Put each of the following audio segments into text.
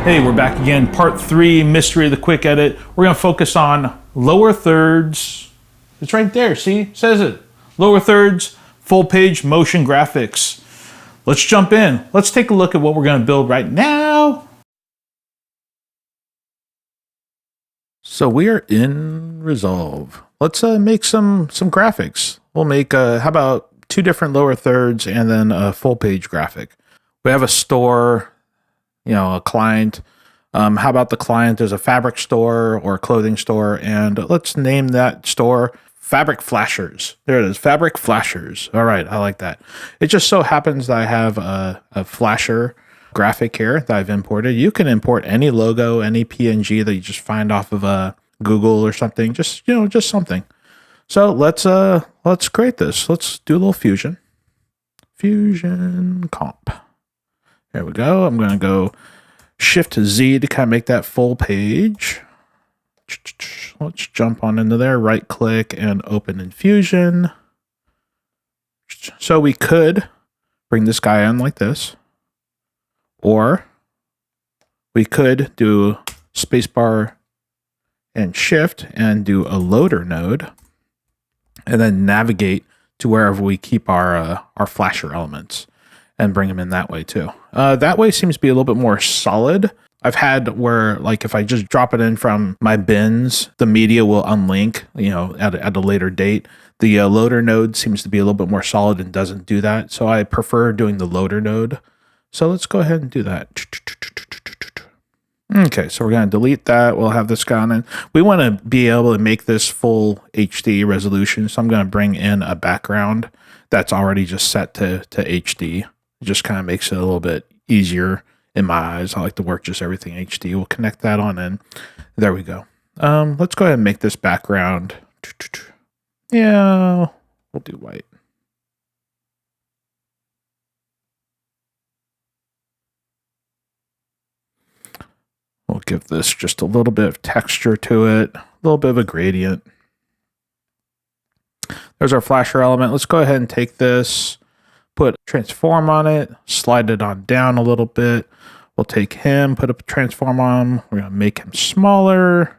Hey, we're back again. Part 3, Mystery of the Quick Edit. We're going to focus on lower thirds. It's right there, see? It says it. Lower thirds, full page motion graphics. Let's jump in. Let's take a look at what we're going to build right now. So we are in Resolve. Let's make some graphics. We'll make, how about 2 different lower thirds and then a full page graphic. We have a store, a client. How about the client is a fabric store or a clothing store, and let's name that store Fabric Flashers. There it is, Fabric Flashers. All right, I like that. It just so happens that I have a flasher graphic here that I've imported. You can import any logo, any PNG that you just find off of Google or something. Just just something. So let's create this. Let's do a little Fusion. Fusion comp. There we go. I'm gonna go Shift Z to kind of make that full page. Let's jump on into there, right click and open in Fusion. So we could bring this guy in like this, or we could do spacebar and shift and do a loader node and then navigate to wherever we keep our flasher elements and bring them in that way too. That way seems to be a little bit more solid. I've had where, like, if I just drop it in from my bins, the media will unlink, at a later date. The loader node seems to be a little bit more solid and doesn't do that. So I prefer doing the loader node. So let's go ahead and do that. Okay, so we're going to delete that. We'll have this guy on in. We want to be able to make this full HD resolution. So I'm going to bring in a background that's already just set to HD. It just kind of makes it a little bit easier in my eyes. I like to work just everything HD. We'll connect that on in. There we go. Let's go ahead and make this background. Yeah, we'll do white. We'll give this just a little bit of texture to it, a little bit of a gradient. There's our flasher element. Let's go ahead and take this, put transform on it, slide it on down a little bit. We'll take him, put a transform on him. We're going to make him smaller.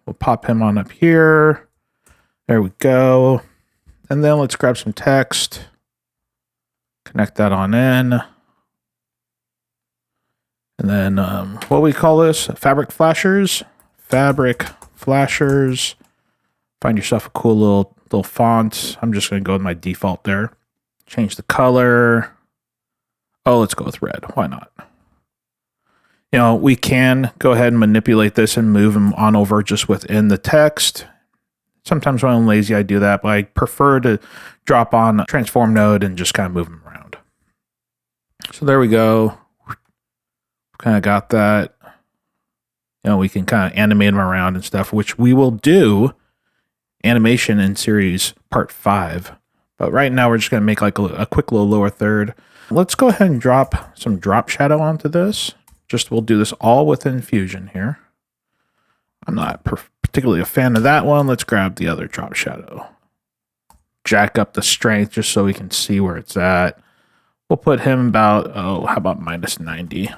We'll pop him on up here. There we go. And then let's grab some text, connect that on in. And then what we call this? Fabric Flashers. Fabric Flashers. Find yourself a cool little font. I'm just going to go with my default there. Change the color. Oh, let's go with red. Why not? We can go ahead and manipulate this and move them on over just within the text. Sometimes when I'm lazy, I do that, but I prefer to drop on a transform node and just kind of move them around. So there we go. Kind of got that. We can kind of animate them around and stuff, which we will do animation in series part 5. But right now we're just going to make like a quick little lower third. Let's go ahead and drop some drop shadow onto this. We'll do this all within Fusion here. I'm not particularly a fan of that one. Let's grab the other drop shadow. Jack up the strength just so we can see where it's at. We'll put him about, how about -90?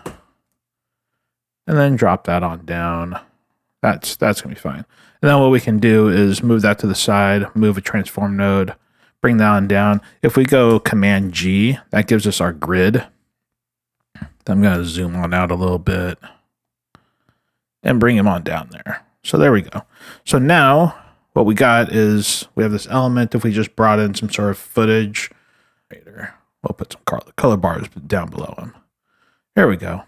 And then drop that on down. That's going to be fine. And then what we can do is move that to the side, move a transform node, bring that on down. If we go Command G, that gives us our grid. I'm going to zoom on out a little bit and bring him on down there. So there we go. So now what we got is we have this element. If we just brought in some sort of footage, we'll put some color bars down below him. There we go.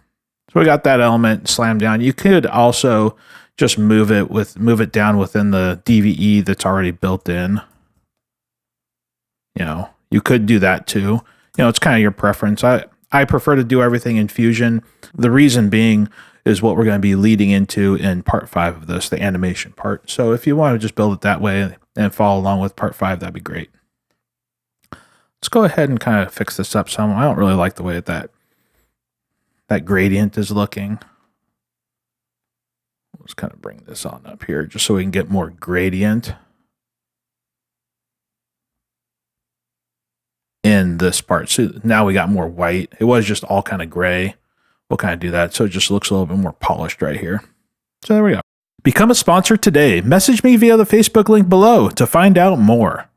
So we got that element slammed down. You could also just move it down within the DVE that's already built in. You could do that too. It's kind of your preference. I prefer to do everything in Fusion. The reason being is what we're going to be leading into in part 5 of this, the animation part. So if you want to just build it that way and follow along with part 5, that'd be great. Let's go ahead and kind of fix this up some. I don't really like the way that gradient is looking. Let's kind of bring this on up here just so we can get more gradient in this part. So now we got more white. It was just all kind of gray. we'll kind of do that so it just looks a little bit more polished right here. So there we go. Become a sponsor today. Message me via the Facebook link below to find out more.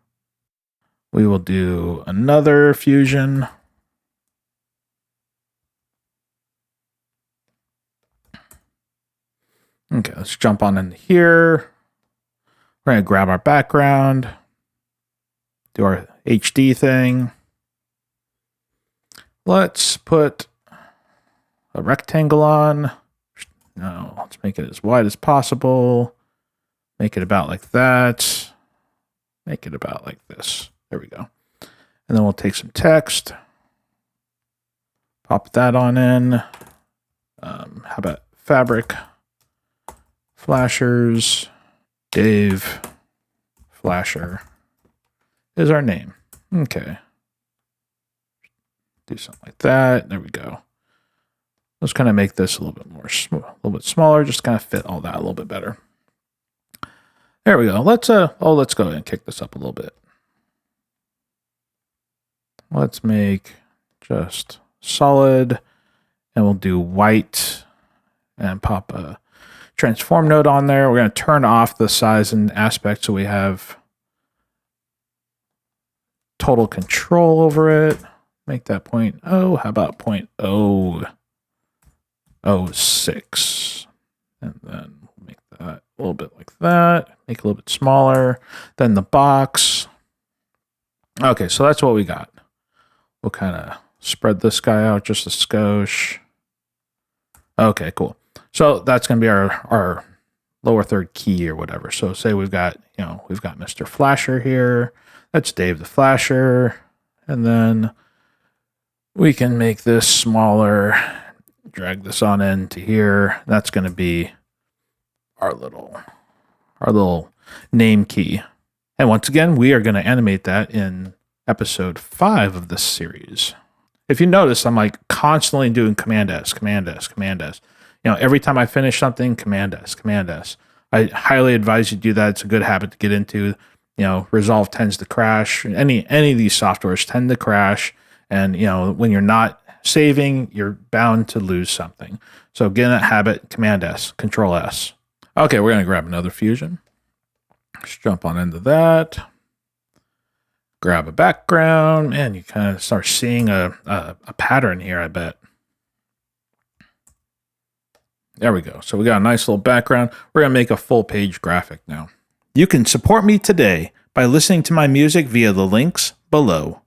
We will do another fusion. Okay, let's jump on in here. We're going to grab our background, do our HD thing. Let's put a rectangle on. No, let's make it as wide as possible. Make it about like that. Make it about like this. There we go. And then we'll take some text. Pop that on in. How about fabric flashers? Dave Flasher is our name. Okay. Do something like that. There we go. Let's kind of make this a little bit more, a little bit smaller, just to kind of fit all that a little bit better. There we go. Let's go ahead and kick this up a little bit. Let's make just solid, and we'll do white and pop a transform node on there. We're going to turn off the size and aspect so we have total control over it. Make that 0.0. How about 0.006? And then make that a little bit like that. Make it a little bit smaller than the box. Okay, so that's what we got. We'll kind of spread this guy out just a skosh. Okay, cool. So that's going to be our lower third key or whatever. So say we've got Mr. Flasher here. That's Dave the Flasher. And then we can make this smaller, drag this on into here. That's going to be our little name key. And once again, we are going to animate that in episode 5 of this series. If you notice, I'm like constantly doing Command S, Command S, Command S. Every time I finish something, Command S, Command S. I highly advise you do that. It's a good habit to get into. Resolve tends to crash. Any of these softwares tend to crash. And, when you're not saving, you're bound to lose something. So get in that habit, Command S, Control S. Okay, we're going to grab another fusion. Let's jump on into that. Grab a background. Man, you kind of start seeing a pattern here, I bet. There we go. So we got a nice little background. We're going to make a full page graphic now. You can support me today by listening to my music via the links below.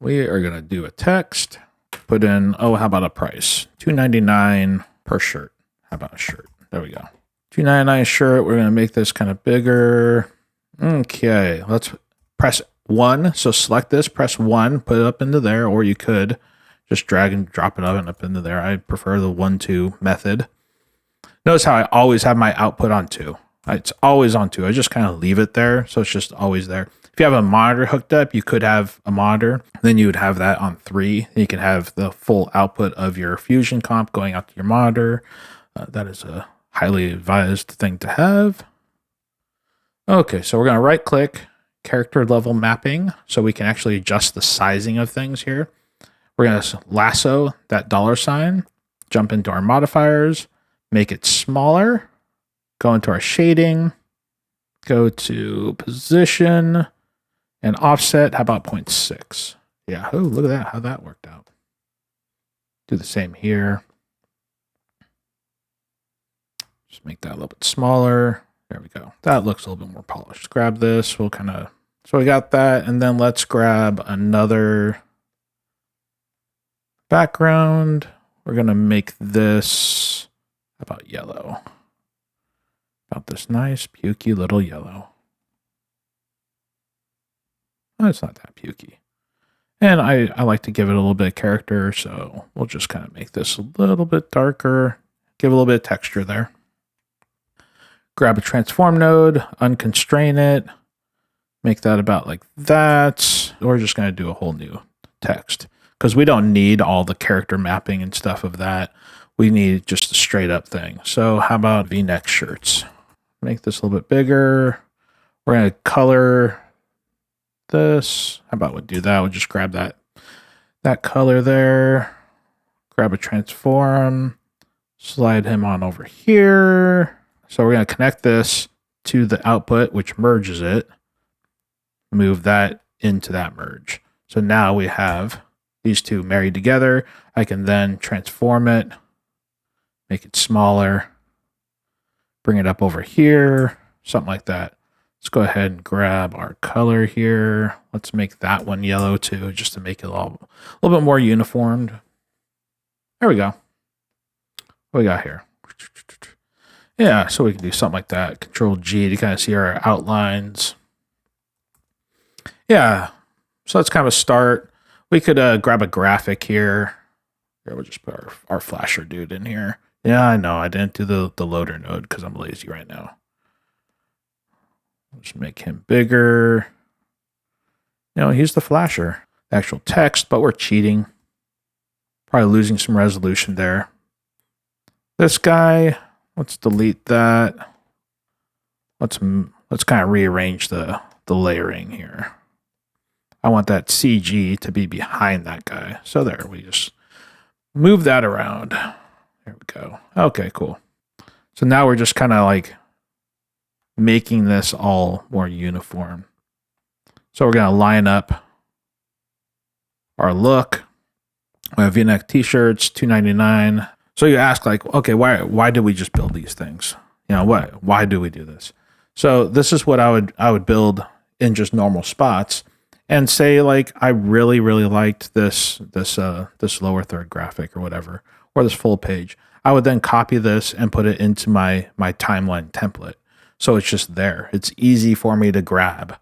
We are going to do a text. Put in, how about a price? $2.99 per shirt. How about a shirt? There we go. $2.99 shirt. We're going to make this kind of bigger. Okay. Let's press 1. So select this, press 1, put it up into there, or you could just drag and drop it up into there. I prefer the 1-2 method. Notice how I always have my output on 2. It's always on 2. I just kind of leave it there, so it's just always there. If you have a monitor hooked up, you could have a monitor. Then you would have that on 3. You can have the full output of your Fusion comp going out to your monitor. That is a highly advised thing to have. Okay, so we're going to right-click, character level mapping, so we can actually adjust the sizing of things here. We're going to lasso that $, jump into our modifiers, make it smaller, go into our shading, go to position, and offset. How about 0.6? Yeah, oh, look at that, how that worked out. Do the same here. Just make that a little bit smaller. There we go. That looks a little bit more polished. Grab this. So we got that, and then let's grab another background. We're going to make this, how about yellow? About this nice, pukey little yellow. Oh, it's not that pukey. And I like to give it a little bit of character, so we'll just kind of make this a little bit darker, give a little bit of texture there. Grab a transform node, unconstrain it, make that about like that. We're just going to do a whole new text because we don't need all the character mapping and stuff of that. We need just a straight up thing. So how about V-neck shirts? Make this a little bit bigger. We're going to color this. How about we do that? We'll just grab that color there. grab a transform, slide him on over here. So we're going to connect this to the output, which merges it. Move that into that merge. So now we have these two married together. I can then transform it, make it smaller, bring it up over here, something like that. Let's go ahead and grab our color here. Let's make that one yellow too, just to make it all a little bit more uniformed. There we go. What we got here? Yeah, so we can do something like that. Control G to kind of see our outlines. Yeah, so that's kind of a start. We could grab a graphic here. Here, we'll just put our flasher dude in here. Yeah, I know. I didn't do the loader node because I'm lazy right now. Just make him bigger. You know, he's the flasher. The actual text, but we're cheating. Probably losing some resolution there. This guy, let's delete that. Let's kind of rearrange the layering here. I want that CG to be behind that guy. So there, we just move that around. There we go. Okay, cool. So now we're just kind of like making this all more uniform. So we're going to line up our look. We have V-neck t-shirts, $2.99. So you ask like, okay, why did we just build these things? You know, why do we do this? So this is what I would build in just normal spots. And say like I really liked this lower third graphic or whatever, or this full page. I would then copy this and put it into my timeline template. So it's just there. It's easy for me to grab.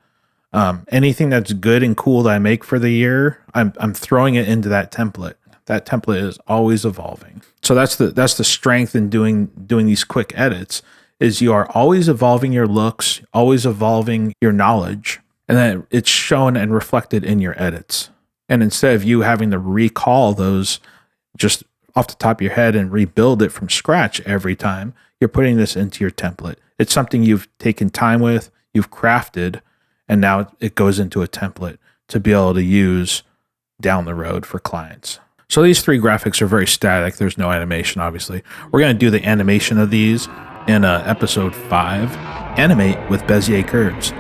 Anything that's good and cool that I make for the year, I'm throwing it into that template. That template is always evolving. So that's the strength in doing these quick edits, is you are always evolving your looks, always evolving your knowledge. And then it's shown and reflected in your edits. And instead of you having to recall those just off the top of your head and rebuild it from scratch every time, you're putting this into your template. It's something you've taken time with, you've crafted, and now it goes into a template to be able to use down the road for clients. So these three graphics are very static. There's no animation, obviously. We're going to do the animation of these in episode 5, Animate with Bezier Curves.